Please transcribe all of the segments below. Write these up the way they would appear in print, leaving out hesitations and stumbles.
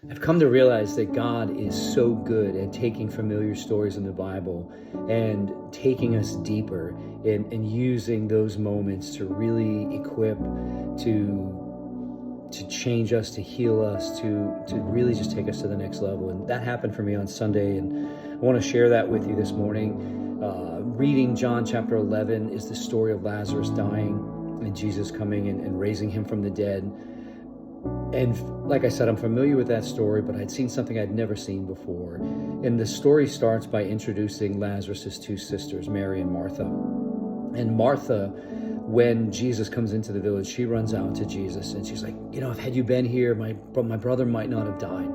I've come to realize that God is so good at taking familiar stories in the Bible and taking us deeper and using those moments to really equip, to change us, to heal us, to really just take us to the next level. And that happened for me on Sunday, and I want to share that with you this morning. Reading John chapter 11 is the story of Lazarus dying and Jesus coming and raising him from the dead. And like I said, I'm familiar with that story, but I'd seen something I'd never seen before. And the story starts by introducing Lazarus' two sisters, Mary and Martha. And Martha, when Jesus comes into the village, she runs out to Jesus and she's like, if had you been here, my brother might not have died.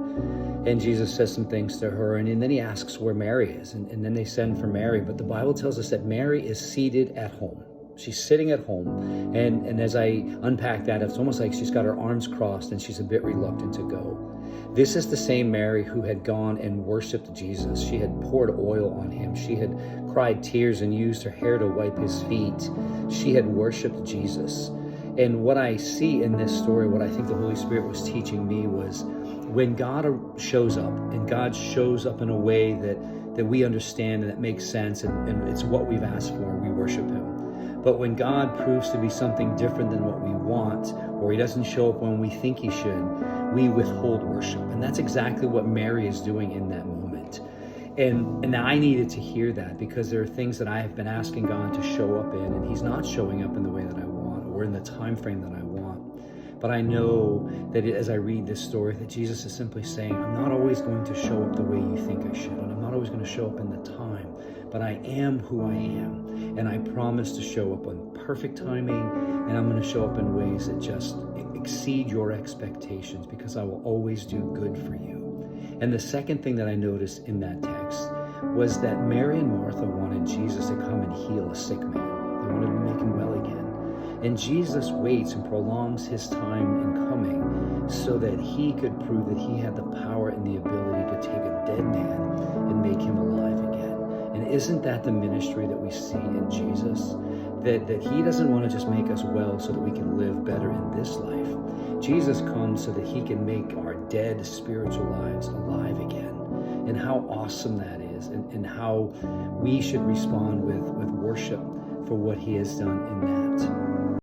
And Jesus says some things to her, and then he asks where Mary is, and then they send for Mary. But the Bible tells us that Mary is seated at home. She's sitting at home, and as I unpack that, it's almost like she's got her arms crossed and she's a bit reluctant to go. This is the same Mary who had gone and worshiped Jesus. She had poured oil on him. She had cried tears and used her hair to wipe his feet. She had worshiped Jesus. And what I see in this story, what I think the Holy Spirit was teaching me, was when God shows up, and God shows up in a way that we understand and that makes sense, and it's what we've asked for, we worship him. But when God proves to be something different than what we want, or he doesn't show up when we think he should, we withhold worship. And that's exactly what Mary is doing in that moment. And I needed to hear that, because there are things that I have been asking God to show up in, and he's not showing up in the way that I want or in the time frame that I want. But I know that as I read this story, that Jesus is simply saying, I'm not always going to show up the way you think I should, and I'm not always going to show up in the time, but I am who I am. And I promise to show up on perfect timing, and I'm going to show up in ways that just exceed your expectations, because I will always do good for you. And the second thing that I noticed in that text was that Mary and Martha wanted Jesus to come and heal a sick man. They wanted to make him well again. And Jesus waits and prolongs his time in coming so that he could prove that he had the power and the ability to take a dead man and make him alive again. And isn't that the ministry that we see in Jesus? That he doesn't want to just make us well so that we can live better in this life. Jesus comes so that he can make our dead spiritual lives alive again. And how awesome that is, and how we should respond with worship for what he has done in that.